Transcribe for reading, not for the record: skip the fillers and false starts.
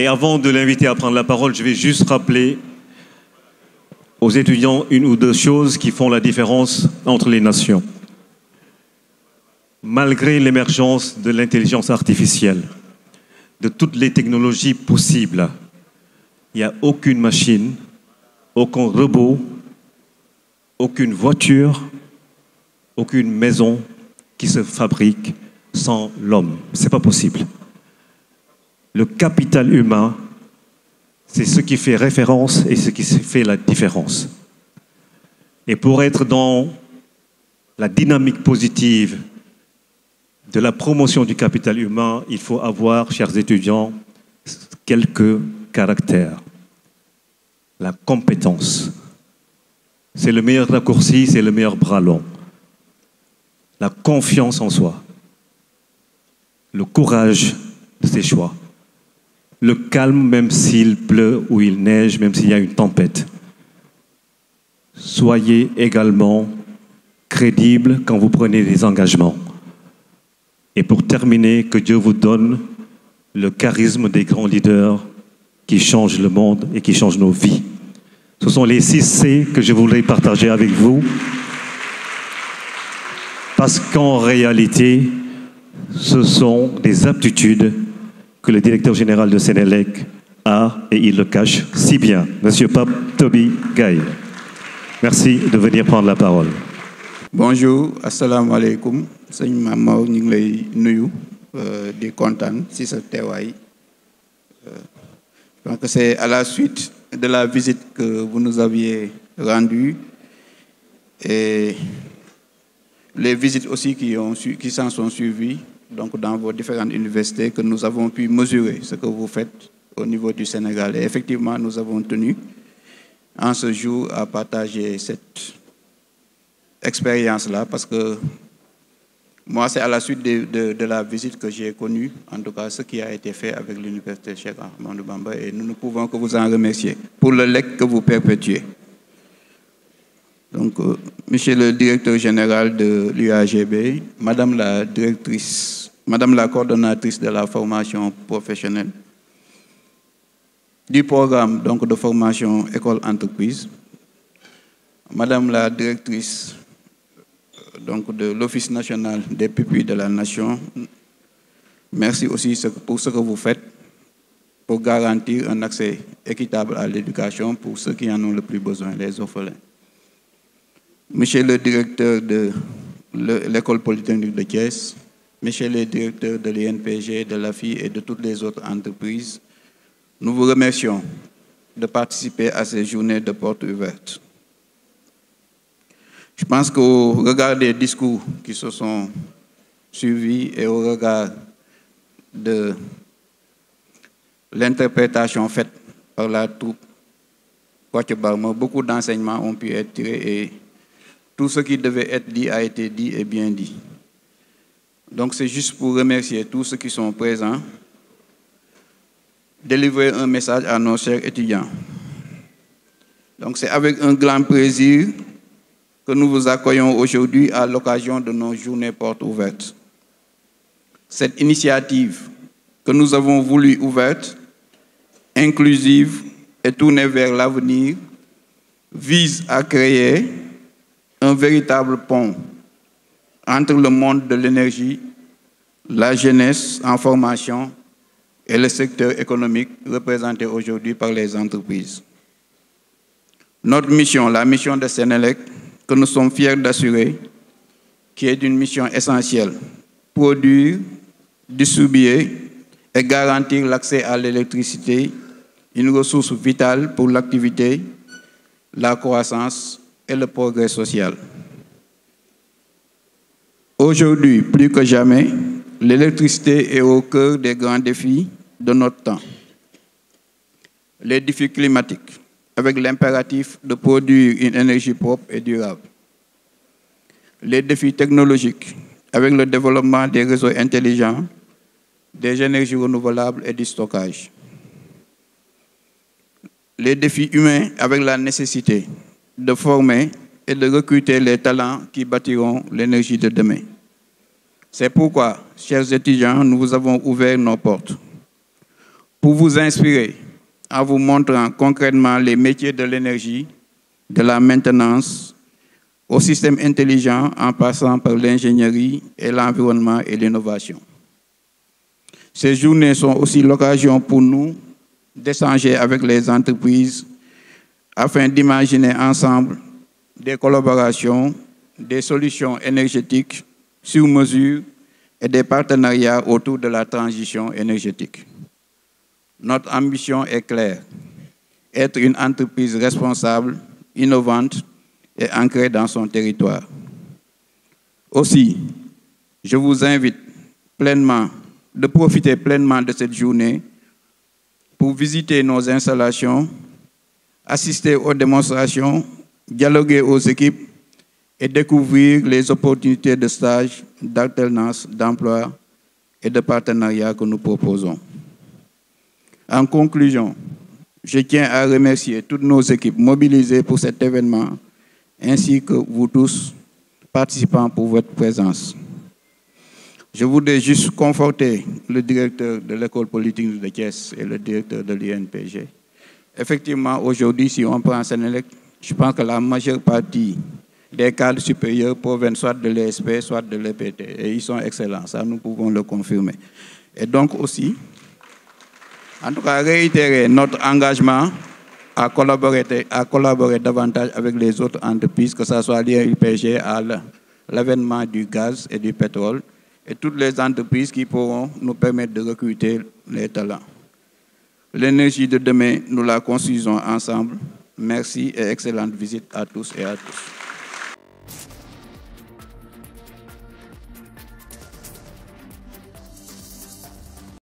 Et avant de l'inviter à prendre la parole, je vais juste rappeler aux étudiants une ou deux choses qui font la différence entre les nations. Malgré l'émergence de l'intelligence artificielle, de toutes les technologies possibles, il n'y a aucune machine, aucun robot, aucune voiture, aucune maison qui se fabrique sans l'homme. Ce n'est pas possible. Le capital humain, c'est ce qui fait référence et ce qui fait la différence. Et pour être dans la dynamique positive de la promotion du capital humain, il faut avoir, chers étudiants, quelques caractères. La compétence. C'est le meilleur raccourci, c'est le meilleur bras long. La confiance en soi. Le courage de ses choix. Le calme même s'il pleut ou il neige, même s'il y a une tempête. Soyez également crédible quand vous prenez des engagements. Et pour terminer, que Dieu vous donne le charisme des grands leaders qui changent le monde et qui changent nos vies. Ce sont les 6 C que je voulais partager avec vous. Parce qu'en réalité, ce sont des aptitudes que le directeur général de Sénélec a et il le cache si bien. Monsieur Pape Toby Gaye. Merci de venir prendre la parole. Bonjour, assalamu alaikum. Sëñ Mamor ñu ngi lay nuyu di kontaan ci sa teewaay. Je pense que c'est à la suite de la visite que vous nous aviez rendue et les visites aussi qui s'en sont suivies donc dans vos différentes universités que nous avons pu mesurer ce que vous faites au niveau du Sénégal. Et effectivement, nous avons tenu en ce jour à partager cette expérience-là parce que moi, c'est à la suite de la visite que j'ai connu, en tout cas ce qui a été fait avec l'université Cheikh Ahmadou Bamba, et nous ne pouvons que vous en remercier pour le legs que vous perpétuez. Donc, monsieur le directeur général de l'UAGB, madame la coordonnatrice de la formation professionnelle, du programme donc, de formation école-entreprise, madame la directrice donc, de l'Office national des pupilles de la nation, merci aussi pour ce que vous faites pour garantir un accès équitable à l'éducation pour ceux qui en ont le plus besoin, les orphelins. Monsieur le directeur de l'école polytechnique de Thiès, monsieur le directeur de l'INPG, de l'AFI et de toutes les autres entreprises, nous vous remercions de participer à ces journées de portes ouvertes. Je pense qu'au regard des discours qui se sont suivis et au regard de l'interprétation faite par la troupe Kouaté Barma, beaucoup d'enseignements ont pu être tirés et tout ce qui devait être dit a été dit et bien dit. Donc c'est juste pour remercier tous ceux qui sont présents, délivrer un message à nos chers étudiants. Donc c'est avec un grand plaisir que nous vous accueillons aujourd'hui à l'occasion de nos journées portes ouvertes. Cette initiative que nous avons voulu ouverte, inclusive et tournée vers l'avenir, vise à créer un véritable pont entre le monde de l'énergie, la jeunesse en formation et le secteur économique représenté aujourd'hui par les entreprises. Notre mission, la mission de Sénélec, que nous sommes fiers d'assurer, qui est une mission essentielle, produire, distribuer et garantir l'accès à l'électricité, une ressource vitale pour l'activité, la croissance et le progrès social. Aujourd'hui, plus que jamais, l'électricité est au cœur des grands défis de notre temps. Les défis climatiques, avec l'impératif de produire une énergie propre et durable. Les défis technologiques, avec le développement des réseaux intelligents, des énergies renouvelables et du stockage. Les défis humains, avec la nécessité de former et de recruter les talents qui bâtiront l'énergie de demain. C'est pourquoi, chers étudiants, nous vous avons ouvert nos portes pour vous inspirer en vous montrant concrètement les métiers de l'énergie, de la maintenance, au système intelligent en passant par l'ingénierie et l'environnement et l'innovation. Ces journées sont aussi l'occasion pour nous d'échanger avec les entreprises afin d'imaginer ensemble des collaborations, des solutions énergétiques sur mesure et des partenariats autour de la transition énergétique. Notre ambition est claire, être une entreprise responsable, innovante et ancrée dans son territoire. Aussi, je vous invite de profiter pleinement de cette journée pour visiter nos installations, assister aux démonstrations, dialoguer aux équipes et découvrir les opportunités de stage, d'alternance, d'emploi et de partenariat que nous proposons. En conclusion, je tiens à remercier toutes nos équipes mobilisées pour cet événement, ainsi que vous tous, participants, pour votre présence. Je voudrais juste conforter le directeur de l'école polytechnique de Thiès et le directeur de l'INPG. Effectivement, aujourd'hui, si on prend Sénélec, je pense que la majeure partie des cadres supérieurs proviennent soit de l'ESP, soit de l'EPT, et ils sont excellents, ça nous pouvons le confirmer. Et donc aussi, en tout cas, réitérer notre engagement à collaborer davantage avec les autres entreprises, que ce soit l'INPG à l'avènement du gaz et du pétrole, et toutes les entreprises qui pourront nous permettre de recruter les talents. L'énergie de demain, nous la construisons ensemble. Merci et excellente visite à tous et à tous.